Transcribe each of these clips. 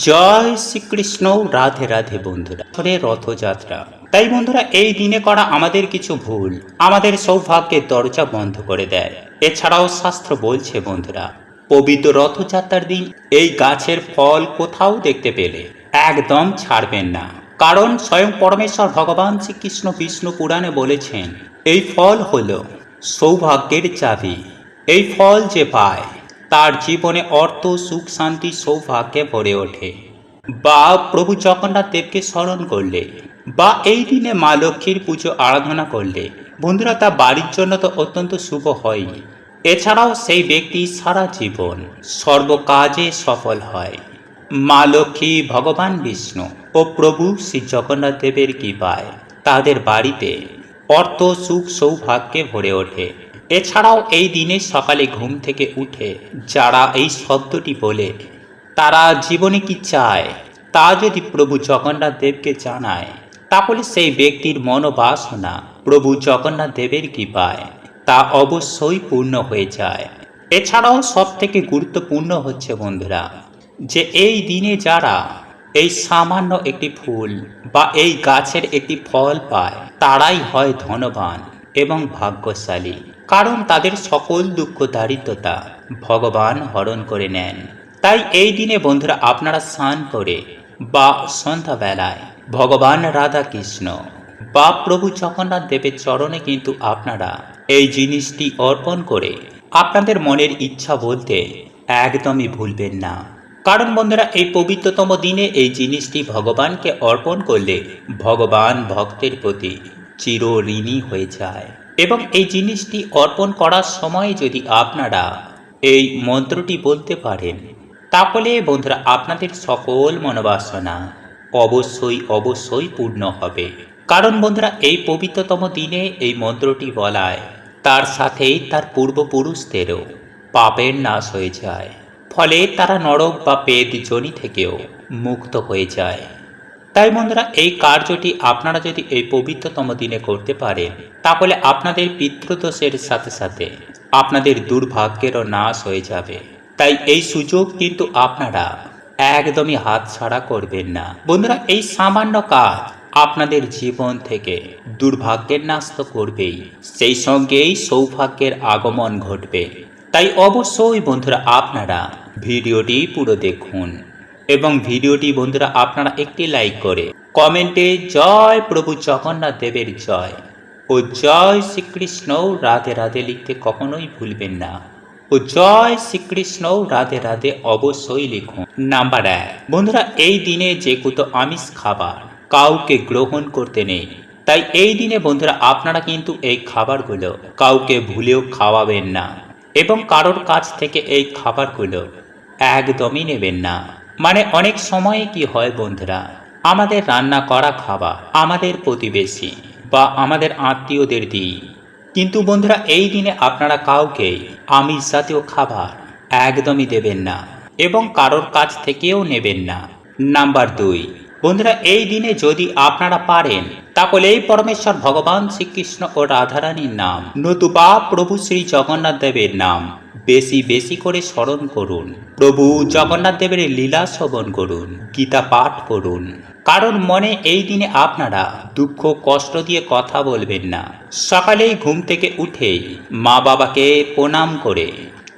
জয় শ্রীকৃষ্ণ। রাধে রাধে বন্ধুরা, রথযাত্রা। তাই বন্ধুরা, এই দিনে করা আমাদের কিছু ভুল আমাদের সৌভাগ্যের দরজা বন্ধ করে দেয়। এছাড়াও শাস্ত্র বলছে বন্ধুরা, পবিত্র রথযাত্রার দিন এই গাছের ফল কোথাও দেখতে পেলে একদম ছাড়বেন না। কারণ স্বয়ং পরমেশ্বর ভগবান শ্রীকৃষ্ণ বিষ্ণু পুরাণে বলেছেন, এই ফল হলো সৌভাগ্যের চাবি। এই ফল যে পায় তার জীবনে অর্থ, সুখ, শান্তি, সৌভাগ্যে ভরে ওঠে। বা প্রভু জগন্নাথ দেবকে স্মরণ করলে, বা এই দিনে মা লক্ষ্মীর পুজো আরাধনা করলে বন্ধুরা, তা বাড়ির জন্য তো অত্যন্ত শুভ হয়। এছাড়াও সেই ব্যক্তি সারা জীবন সর্বকাজে সফল হয়। মা লক্ষ্মী, ভগবান বিষ্ণু ও প্রভু শ্রী জগন্নাথ দেবের কৃপায় তাদের বাড়িতে অর্থ, সুখ, সৌভাগ্যে ভরে ওঠে। এছাড়াও এই দিনে সকালে ঘুম থেকে উঠে যারা এই শব্দটি বলে, তারা জীবনে কি চায় তা যদি প্রভু জগন্নাথ দেবকে জানায়, তাহলে সেই ব্যক্তির মনোবাসনা প্রভু জগন্নাথ দেবের কৃপায় তা অবশ্যই পূর্ণ হয়ে যায়। এছাড়াও সব থেকে গুরুত্বপূর্ণ হচ্ছে বন্ধুরা, যে এই দিনে যারা এই সামান্য একটি ফুল বা এই গাছের একটি ফল পায়, তারাই হয় ধনবান এবং ভাগ্যশালী। কারণ তাদের সকল দুঃখ দারিদ্রতা ভগবান হরণ করে নেন। তাই এই দিনে বন্ধুরা, আপনারা স্নান করে বা সন্ধ্যাবেলায় ভগবান রাধা কৃষ্ণ বা প্রভু জগন্নাথ দেবের চরণে কিন্তু আপনারা এই জিনিসটি অর্পণ করে আপনাদের মনের ইচ্ছা বলতে একদমই ভুলবেন না। কারণ বন্ধুরা, এই পবিত্রতম দিনে এই জিনিসটি ভগবানকে অর্পণ করলে ভগবান ভক্তের প্রতি চির ঋণী হয়ে যায়। এবং এই জিনিসটি অর্পণ করার সময় যদি আপনারা এই মন্ত্রটি বলতে পারেন, তাহলে বন্ধুরা আপনাদের সকল মনোবাসনা অবশ্যই পূর্ণ হবে। কারণ বন্ধুরা, এই পবিত্রতম দিনে এই মন্ত্রটি বলায় তার সাথেই তার পূর্বপুরুষদেরও পাপের নাশ হয়ে যায়। ফলে তারা নরক বা পেদ যোনি থেকেও মুক্ত হয়ে যায়। তাই বন্ধুরা, এই কার্যটি আপনারা যদি এই পবিত্রতম দিনে করতে পারেন, তাহলে আপনাদের পিতৃদোষের সাথে সাথে আপনাদের দুর্ভাগ্যেরও নাশ হয়ে যাবে। তাই এই সুযোগ কিন্তু আপনারা একদমই হাতছাড়া করবেন না। বন্ধুরা, এই সামান্য কাজ আপনাদের জীবন থেকে দুর্ভাগ্যের নাশ তো করবেই, সেই সঙ্গেই সৌভাগ্যের আগমন ঘটবে। তাই অবশ্যই বন্ধুরা, আপনারা ভিডিওটি পুরো দেখুন এবং ভিডিওটি বন্ধুরা আপনারা একটি লাইক করে কমেন্টে জয় প্রভু জগন্নাথ দেবের জয় ও জয় শ্রীকৃষ্ণ রাধে রাধে লিখতে কখনোই ভুলবেন না। ও জয় শ্রীকৃষ্ণ রাধে রাধে অবশ্যই লিখুন। নাম্বার 1, বন্ধুরা, এই দিনে যে কোনো আমিষ খাবার কাউকে গ্রহণ করতে নেই। তাই এই দিনে বন্ধুরা আপনারা কিন্তু এই খাবারগুলো কাউকে ভুলেও খাওয়াবেন না এবং কারোর কাছ থেকে এই খাবারগুলো একদমই নেবেন না। মানে অনেক সময় কি হয় বন্ধুরা, আমাদের রান্না করা খাবার আমাদের প্রতিবেশী বা আমাদের আত্মীয়দের দিই, কিন্তু বন্ধুরা এই দিনে আপনারা কাউকে আমিষ জাতীয় খাবার একদমই দেবেন না এবং কারোর কাছ থেকেও নেবেন না। নাম্বার 2, বন্ধুরা, এই দিনে যদি আপনারা পারেন, তাহলে এই পরমেশ্বর ভগবান শ্রীকৃষ্ণ ও রাধারানীর নাম নতুবা প্রভু শ্রী জগন্নাথ দেবের নাম বেশি বেশি করে স্মরণ করুন। প্রভু জগন্নাথ দেবের লীলা শ্রবণ করুন, গীতা পাঠ করুন। কারণ মনে এই দিনে আপনারা দুঃখ কষ্ট দিয়ে কথা বলবেন না। সকালেই ঘুম থেকে উঠেই মা বাবাকে প্রণাম করে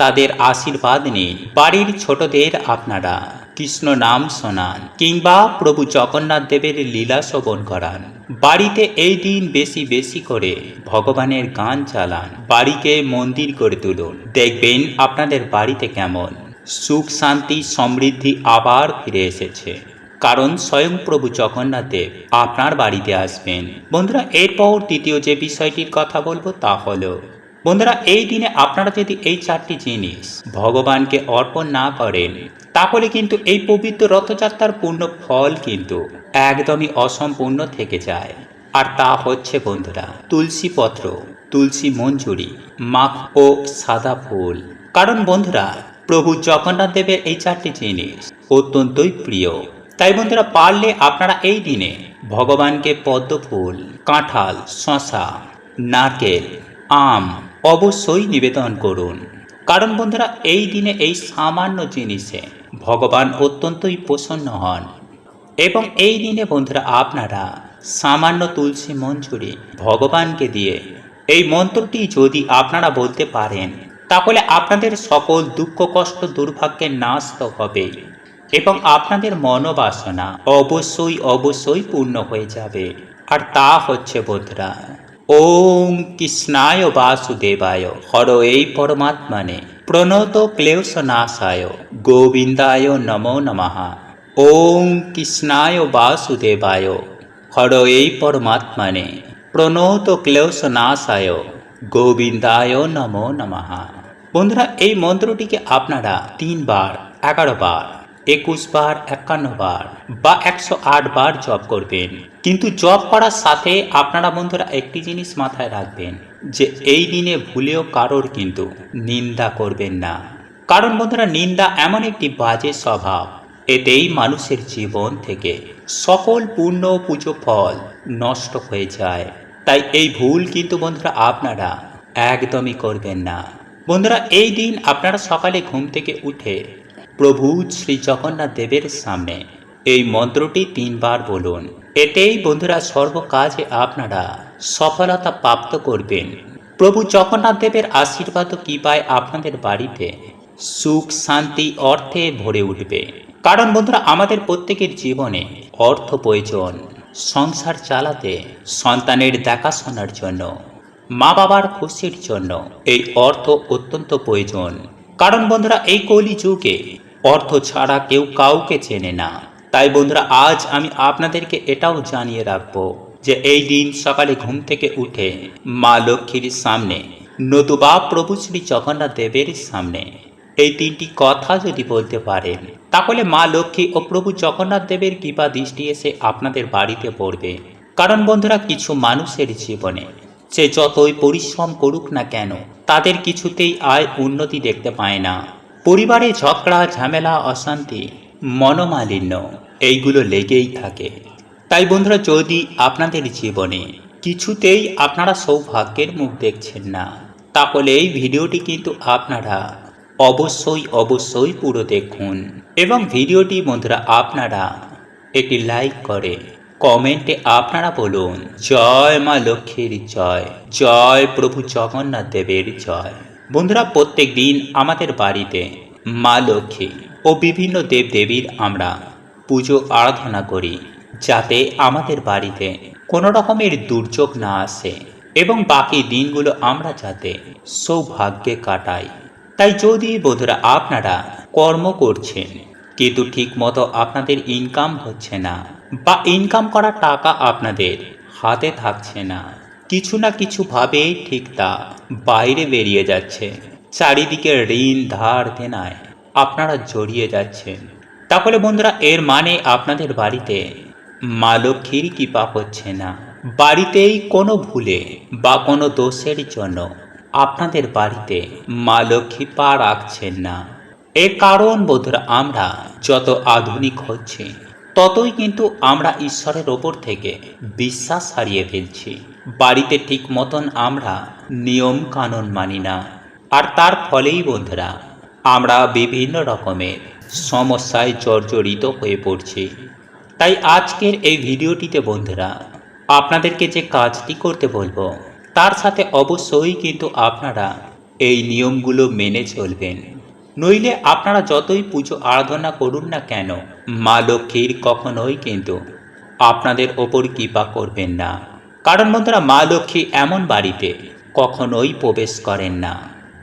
তাদের আশীর্বাদ নিন। বাড়ির ছোটদের আপনারা কৃষ্ণ নাম শোনান কিংবা প্রভু জগন্নাথ দেবের লীলা শ্রবণ করান। বাড়িতে এই দিন বেশি বেশি করে ভগবানের গান চালান। বাড়িকে মন্দির করে তুলুন। দেখবেন আপনাদের বাড়িতে কেমন সুখ, শান্তি, সমৃদ্ধি আবার ফিরে এসেছে। কারণ স্বয়ং প্রভু জগন্নাথ দেব আপনার বাড়িতে আসবেন। বন্ধুরা, এরপর দ্বিতীয় যে বিষয়টির কথা বলবো তা হলো, বন্ধুরা, এই দিনে আপনারা যদি এই 4টি জিনিস ভগবানকে অর্পণ না করেন, তাহলে কিন্তু এই পবিত্র রথযাত্রার পূর্ণ ফল কিন্তু একদমই অসম্পূর্ণ থেকে যায়। আর তা হচ্ছে বন্ধুরা, তুলসী পত্র, তুলসী মঞ্জুরি, মাখ ও সাদা ফুল। কারণ বন্ধুরা, প্রভু জগন্নাথ দেবের এই 4টি জিনিস অত্যন্তই প্রিয়। তাই বন্ধুরা, পারলে আপনারা এই দিনে ভগবানকে পদ্ম ফুল, কাঁঠাল, শশা, নারকেল, আম অবশ্যই নিবেদন করুন। কারণ বন্ধুরা এই দিনে এই সামান্য জিনিসে ভগবান অত্যন্তই প্রসন্ন হন। এবং এই দিনে বন্ধুরা আপনারা সামান্য তুলসী মঞ্জুরি ভগবানকে দিয়ে এই মন্ত্রটি যদি আপনারা বলতে পারেন, তাহলে আপনাদের সকল দুঃখ কষ্ট দুর্ভাগ্যের নাশ তো হবেই, এবং আপনাদের মনোবাসনা অবশ্যই অবশ্যই পূর্ণ হয়ে যাবে। আর তা হচ্ছে বন্ধুরা, ওম কৃষ্ণায় বাসুদেবায় হরৈ পরমাত্মনে প্রণত ক্লেশনাশায় গোবিন্দায় নমো নমঃ। ওম কৃষ্ণায় বাসুদেবায় হরৈ পরমাত্মনে প্রণত ক্লেশনাশায় গোবিন্দায় নমো নমঃ। বন্ধুরা এই মন্ত্রটিকে আপনারা 3 বার, 11 বার, 21 বার, 51 বার বা 108 বার জপ করবেন। কিন্তু জপ করার সাথে আপনারা বন্ধুরা একটি জিনিস মাথায় রাখবেন, যে এই দিনে ভুলেও কারোর কিন্তু নিন্দা করবেন না। কারণ বন্ধুরা নিন্দা এমন একটি বাজে স্বভাব, এতেই মানুষের জীবন থেকে সকল পুণ্য পুজো ফল নষ্ট হয়ে যায়। তাই এই ভুল কিন্তু বন্ধুরা আপনারা একদমই করবেন না। বন্ধুরা এই দিন আপনারা সকালে ঘুম থেকে উঠে প্রভু শ্রী জগন্নাথ দেবের সামনে এই মন্ত্রটি 3 বার বলুন। এতেই বন্ধুরা সর্বকাজে আপনারা সফলতা প্রাপ্ত করবেন। প্রভু জগন্নাথ দেবের আশীর্বাদ ও কৃপায় আপনাদের বাড়িতে সুখ শান্তি অর্থে ভরে উঠবে। কারণ বন্ধুরা আমাদের প্রত্যেকের জীবনে অর্থ প্রয়োজন, সংসার চালাতে, সন্তানের দেখাশোনার জন্য, মা বাবার খুশির জন্য এই অর্থ অত্যন্ত প্রয়োজন। কারণ বন্ধুরা এই কলি যুগে অর্থ ছাড়া কেউ কাউকে চেনে না। তাই বন্ধুরা আজ আমি আপনাদেরকে এটাও জানিয়ে রাখবো যে এই দিন সকালে ঘুম থেকে উঠে মা লক্ষ্মীর সামনে নতুবা প্রভু শ্রী জগন্নাথ দেবের সামনে এই 3টি কথা যদি বলতে পারেন, তাহলে মা লক্ষ্মী ও প্রভু জগন্নাথ দেবের কৃপা দৃষ্টি এসে আপনাদের বাড়িতে পড়বে। কারণ বন্ধুরা কিছু মানুষের জীবনে সে যতই পরিশ্রম করুক না কেন, তাদের কিছুতেই আয় উন্নতি দেখতে পায় না। পরিবারে ঝগড়া ঝামেলা অশান্তি মনোমালিন্য এইগুলো লেগেই থাকে। তাই বন্ধুরা যদি আপনাদের জীবনে কিছুতেই আপনারা সৌভাগ্যের মুখ দেখছেন না, তাহলে এই ভিডিওটি কিন্তু আপনারা অবশ্যই অবশ্যই পুরো দেখুন। এবং ভিডিওটি বন্ধুরা আপনারা একটি লাইক করে কমেন্টে আপনারা বলুন জয় মা লক্ষ্মীর জয়, জয় প্রভু জগন্নাথ দেবের জয়। বন্ধুরা প্রত্যেক দিন আমাদের বাড়িতে মা লক্ষ্মী ও বিভিন্ন দেবদেবীর আমরা পুজো আরাধনা করি, যাতে আমাদের বাড়িতে কোনো রকমের দুর্যোগ না আসে এবং বাকি দিনগুলো আমরা যাতে সৌভাগ্যে কাটাই। তাই যদি বন্ধুরা আপনারা কর্ম করছেন কিন্তু ঠিক মতো আপনাদের ইনকাম হচ্ছে না, বা ইনকাম করা টাকা আপনাদের হাতে থাকছে না, কিছু না কিছু ভাবে ঠিক তা বাইরে বেরিয়ে যাচ্ছে, চারিদিকে ঋণ ধার দেনায় আপনারা জড়িয়ে যাচ্ছেন, তাহলে বন্ধুরা এর মানে আপনাদের বাড়িতে মা লক্ষ্মীর কৃপা হচ্ছে না। বাড়িতেই কোনো ভুলে বা কোনো দোষের জন্য আপনাদের বাড়িতে মা লক্ষ্মী পা রাখছেন না। এর কারণ বন্ধুরা আমরা যত আধুনিক হচ্ছি ততই কিন্তু আমরা ঈশ্বরের ওপর থেকে বিশ্বাস হারিয়ে ফেলছি। বাড়িতে ঠিক মতন আমরা নিয়ম কানুন মানি না, আর তার ফলেই বন্ধুরা আমরা বিভিন্ন রকমের সমস্যায় জর্জরিত হয়ে পড়ছি। তাই আজকের এই ভিডিওটিতে বন্ধুরা আপনাদেরকে যে কাজটি করতে বলবো, তার সাথে অবশ্যই কিন্তু আপনারা এই নিয়মগুলো মেনে চলবেন। নইলে আপনারা যতই পুজো আরাধনা করুন না কেন, মা লক্ষ্মীর কখনোই কিন্তু আপনাদের ওপর কৃপা করবেন না। কারণ বন্ধুরা মা লক্ষ্মী এমন বাড়িতে কখনোই প্রবেশ করেন না।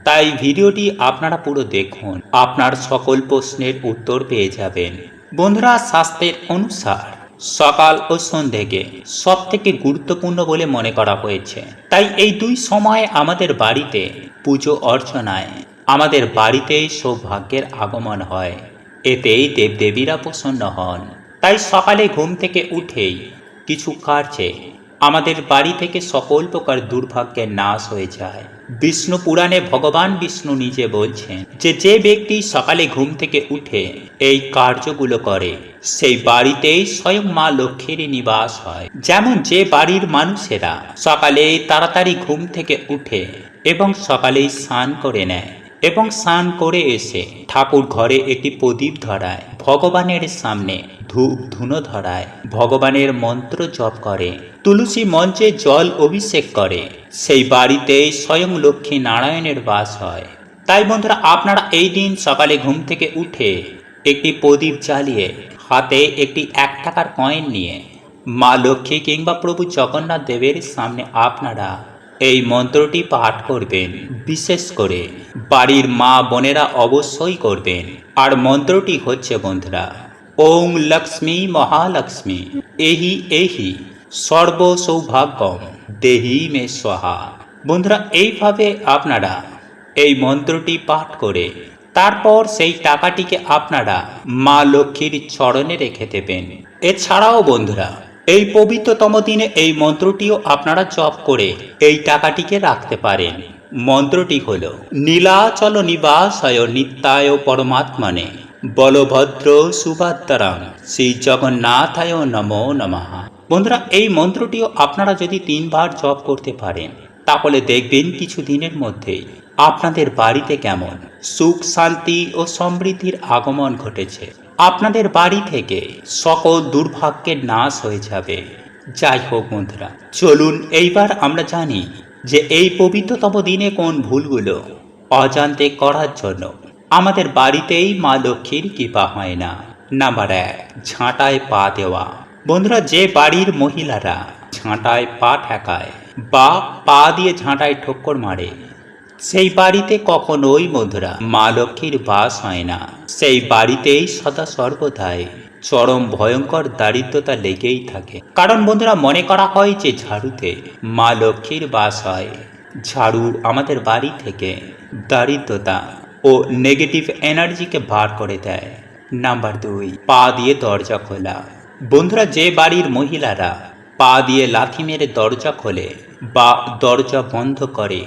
তাই ভিডিওটি আপনারা পুরো দেখুন, আপনার সকল প্রশ্নের উত্তর পেয়ে যাবেন। বন্ধুরা শাস্ত্রের অনুসার সকাল ও সন্ধ্যেকে সব থেকে গুরুত্বপূর্ণ বলে মনে করা হয়েছে। তাই এই 2 সময়ে আমাদের বাড়িতে পুজো অর্চনায় আমাদের বাড়িতেই সৌভাগ্যের আগমন হয়, এতেই দেবদেবীরা প্রসন্ন হন। তাই সকালে ঘুম থেকে উঠেই কিছু কার্যে আমাদের বাড়ি থেকে সকল প্রকার দুর্ভাগ্যের নাশ হয়ে যায়। বিষ্ণু পুরাণে ভগবান বিষ্ণু নিজে বলছেন যে যে ব্যক্তি সকালে ঘুম থেকে উঠে এই কার্যগুলো করে সেই বাড়িতেই স্বয়ং মা লক্ষ্মীর নিবাস হয়। যেমন যে বাড়ির মানুষেরা সকালে তাড়াতাড়ি ঘুম থেকে উঠে এবং সকালেই স্নান করে নেয় এবং স্নান করে এসে ঠাকুর ঘরে একটি প্রদীপ ধরায়, ভগবানের সামনে ধূপ ধুনো ধরায়, ভগবানের মন্ত্র জপ করে, তুলসী মঞ্চে জল অভিষেক করে, সেই বাড়িতে স্বয়ং লক্ষ্মী নারায়ণের বাস হয়। তাই বন্ধুরা, আপনারা এই দিন সকালে ঘুম থেকে উঠে একটি প্রদীপ জ্বালিয়ে হাতে একটি 1 টাকার কয়েন নিয়ে মা লক্ষ্মী কিংবা প্রভু জগন্নাথ দেবের সামনে আপনারা এই মন্ত্রটি পাঠ করবেন। বিশেষ করে বাড়ির মা বোনেরা অবশ্যই করবেন। আর মন্ত্রটি হচ্ছে বন্ধুরা, ওং লক্ষ্মী মহালক্ষ্মী এহি এহি সর্ব সৌভাগ্যম দেহি মে স্বাহা। বন্ধুরা, এইভাবে আপনারা এই মন্ত্রটি পাঠ করে তারপর সেই টাকাটিকে আপনারা মা লক্ষ্মীর চরণে রেখে দেবেন। এছাড়াও বন্ধুরা, এই পবিত্রতম দিনে এই মন্ত্রটিও আপনারা জপ করে এই টাকাটিকে রাখতে পারেন। মন্ত্রটি হল নীলাচল নিবাসায় নিত্যায় পরমাত্মনে বলভদ্র সুভদ্রাং শ্রী জগন্নাথায় নমো নমঃ। বন্ধুরা, এই মন্ত্রটিও আপনারা যদি 3 বার জপ করতে পারেন, তাহলে দেখবেন কিছু দিনের মধ্যেই আপনাদের বাড়িতে কেমন সুখ শান্তি ও সমৃদ্ধির আগমন ঘটেছে। আপনাদের বাড়ি থেকে সকল দুর্ভাগ্যের নাশ হয়ে যাবে। যাই হোক বন্ধুরা, চলুন এইবার আমরা জানি যে এই পবিত্রতম দিনে কোন ভুলগুলো অজান্তে করার জন্য আমাদের বাড়িতেই মা লক্ষ্মীর কৃপা হয় না। নাম্বার 1, ঝাঁটায় পা দেওয়া। বন্ধুরা, যে বাড়ির মহিলারা ঝাঁটায় পা ঠেকায় বা পা দিয়ে ঝাঁটায় ঠক্কর মারে, সেই বাড়িতে কখনোই বন্ধুরা মা লক্ষ্মীর বাস হয় না। সেই বাড়িতেই সদা সর্বদাই চরম ভয়ঙ্কর দারিদ্রতা লেগেই থাকে। কারণ বন্ধুরা, মনে করা হয় যে ঝাড়ুতে মা লক্ষ্মীর বাস হয়। ঝাড়ু আমাদের বাড়ি থেকে দারিদ্রতা ও নেগেটিভ এনার্জিকে বার করে দেয়। নাম্বার 2, পা দিয়ে দরজা খোলা। বন্ধুরা, যে বাড়ির মহিলারা পা দিয়ে লাথি মেরে দরজা খোলে বা দরজা বন্ধ করে,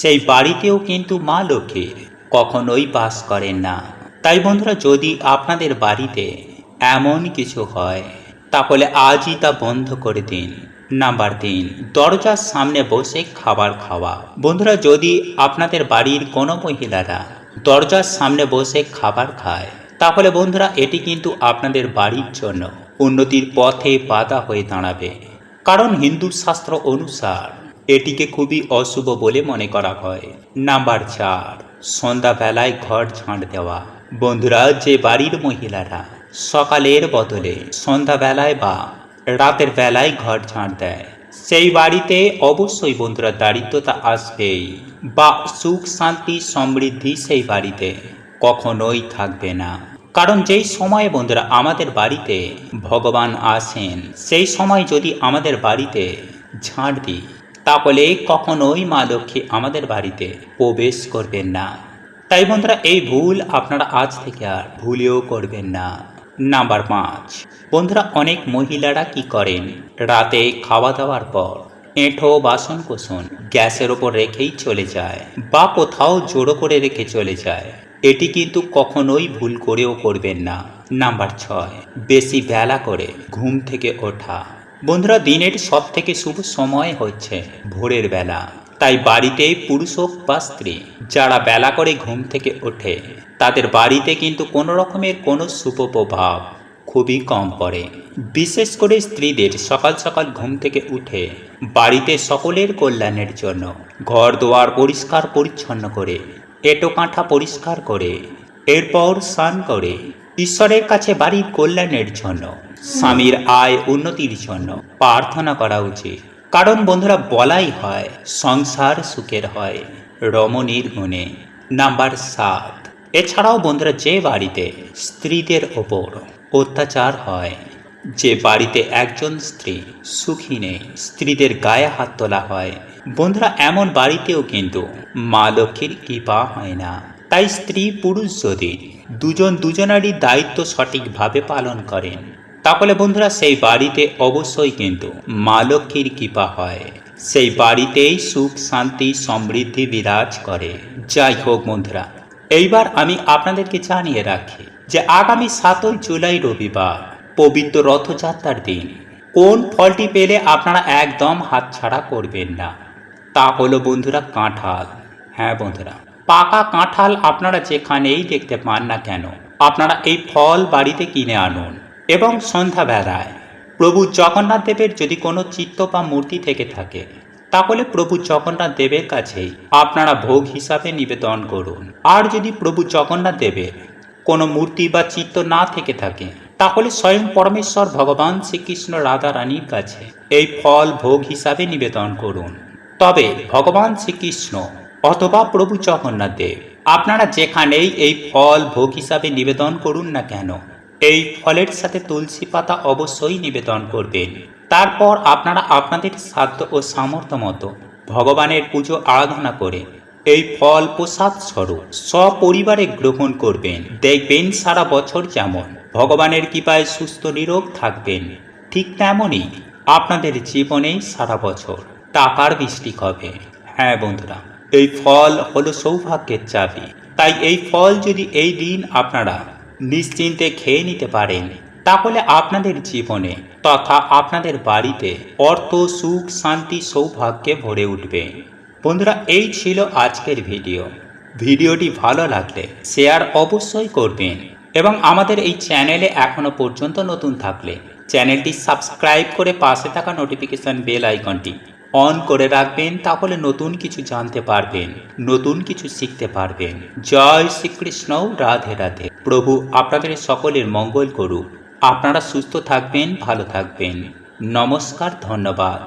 সেই বাড়িতেও কিন্তু মা লক্ষ্মীর কখনোই বাস করেন না। তাই বন্ধুরা, যদি আপনাদের বাড়িতে এমন কিছু হয়, তাহলে আজই তা বন্ধ করে দিন। নাম্বার 3, দরজার সামনে বসে খাবার খাওয়া। বন্ধুরা, যদি আপনাদের বাড়ির কোনো মহিলারা দরজার সামনে বসে খাবার খায়, তাহলে বন্ধুরা এটি কিন্তু আপনাদের বাড়ির জন্য উন্নতির পথে বাধা হয়ে দাঁড়াবে। কারণ হিন্দু শাস্ত্র অনুসার এটিকে খুবই অশুভ বলে মনে করা হয়। নাম্বার 4, সন্ধ্যাবেলায় ঘর ঝাঁট দেওয়া। বন্ধুরা, যে বাড়ির মহিলারা সকালের বদলে সন্ধ্যাবেলায় বা রাতের বেলায় ঘর ঝাঁট দেয়, সেই বাড়িতে অবশ্যই বন্ধুরা দারিদ্রতা আসবেই বা সুখ শান্তি সমৃদ্ধি সেই বাড়িতে কখনোই থাকবে না। কারণ যেই সময়ে বন্ধুরা আমাদের বাড়িতে ভগবান আসেন, সেই সময় যদি আমাদের বাড়িতে ঝাঁট দিই, তাহলে কখনোই মা লক্ষ্মী আমাদের বাড়িতে প্রবেশ করবেন না। তাই বন্ধুরা, এই ভুল আপনারা আজ থেকে আর ভুলেও করবেন না। নাম্বার 5, বন্ধুরা অনেক মহিলারা কি করেন, রাতে খাওয়া দাওয়ার পর এঁঠো বাসন কোসন গ্যাসের ওপর রেখেই চলে যায় বা কোথাও জড়ো করে রেখে চলে যায়। এটি কিন্তু কখনোই ভুল করেও করবেন না। নাম্বার 6, বেশি বেলা করে ঘুম থেকে ওঠা। বন্ধুরা, দিনের সব থেকে শুভ সময় হচ্ছে ভোরের বেলা। তাই বাড়িতে পুরুষ হোক বা স্ত্রী, যারা বেলা করে ঘুম থেকে ওঠে, তাদের বাড়িতে কিন্তু কোনো রকমের কোনো শুভ প্রভাব খুবই কম পড়ে। বিশেষ করে স্ত্রীদের সকাল সকাল ঘুম থেকে উঠে বাড়িতে সকলের কল্যাণের জন্য ঘর দুয়ার পরিষ্কার পরিচ্ছন্ন করে, এঁটো কাঁঠা পরিষ্কার করে, এরপর স্নান করে ঈশ্বরের কাছে বাড়ির কল্যাণের জন্য, স্বামীর আয় উন্নতির জন্য প্রার্থনা করা উচিত। কারণ বন্ধুরা বলাই হয় সংসার সুখের হয় রমণীর গুণে। নাম্বার 7, এছাড়াও বন্ধুরা যে বাড়িতে স্ত্রীদের ওপর অত্যাচার হয়, যে বাড়িতে একজন স্ত্রী সুখী নেই, স্ত্রীদের গায়ে হাত তোলা হয়, বন্ধুরা এমন বাড়িতেও কিন্তু মা লক্ষ্মীর কৃপা হয় না। তাই স্ত্রী পুরুষ যদি দুজন দুজনারই দায়িত্ব সঠিকভাবে পালন করেন, তাহলে বন্ধুরা সেই বাড়িতে অবশ্যই কিন্তু মা লক্ষ্মীর কৃপা হয়। সেই বাড়িতেই সুখ শান্তি সমৃদ্ধি বিরাজ করে। যাই হোক বন্ধুরা, এইবার আমি আপনাদেরকে জানিয়ে রাখি যে আগামী 7 জুলাই রবিবার পবিত্র রথযাত্রার দিন কোন ফলটি পেলে আপনারা একদম হাতছাড়া করবেন না, তা হলো বন্ধুরা কাঁঠাল। হ্যাঁ বন্ধুরা, পাকা কাঁঠাল আপনারা যেখানেই দেখতে পান না কেন, আপনারা এই ফল বাড়িতে কিনে আনুন এবং সন্ধ্যাবেলায় প্রভু জগন্নাথ দেবের যদি কোনো চিত্র বা মূর্তি থেকে থাকে, তাহলে প্রভু জগন্নাথ দেবের কাছেই আপনারা ভোগ হিসাবে নিবেদন করুন। আর যদি প্রভু জগন্নাথ দেবের কোনো মূর্তি বা চিত্র না থেকে থাকে, তাহলে স্বয়ং পরমেশ্বর ভগবান শ্রীকৃষ্ণ রাধা রানীর কাছে এই ফল ভোগ হিসাবে নিবেদন করুন। তবে ভগবান শ্রীকৃষ্ণ অথবা প্রভু জগন্নাথ দেব, আপনারা যেখানেই এই ফল ভোগ হিসাবে নিবেদন করুন না কেন, এই ফলের সাথে তুলসী পাতা অবশ্যই নিবেদন করবেন। তারপর আপনারা আপনাদের সাধ্য ও সামর্থ্য মতো ভগবানের পুজো আরাধনা করে এই ফল প্রসাদ স্বরূপ সপরিবারে গ্রহণ করবেন। দেখবেন সারা বছর যেমন ভগবানের কৃপায় সুস্থ নিরোগ থাকবেন, ঠিক তেমনই আপনাদের জীবনেই সারা বছর টাকার বৃষ্টি হবে। হ্যাঁ বন্ধুরা, এই ফল হলো সৌভাগ্যের চাবি। তাই এই ফল যদি এই দিন আপনারা নিশ্চিন্তে খেয়ে নিতে পারেন, তাহলে আপনাদের জীবনে তথা আপনাদের বাড়িতে অর্থ, সুখ, শান্তি, সৌভাগ্যে ভরে উঠবে। বন্ধুরা, এই ছিল আজকের ভিডিওটি ভালো লাগলে শেয়ার অবশ্যই করবেন এবং আমাদের এই চ্যানেলে এখনো পর্যন্ত নতুন থাকলে চ্যানেলটি সাবস্ক্রাইব করে পাশে থাকা নোটিফিকেশন বেল আইকনটি অন করে রাখবেন। তাহলে নতুন কিছু জানতে পারবেন, নতুন কিছু শিখতে পারবেন। জয় শ্রীকৃষ্ণ, রাধে রাধে। প্রভু আপনাদের সকলের মঙ্গল করুক। আপনারা সুস্থ থাকবেন, ভালো থাকবেন। নমস্কার, ধন্যবাদ।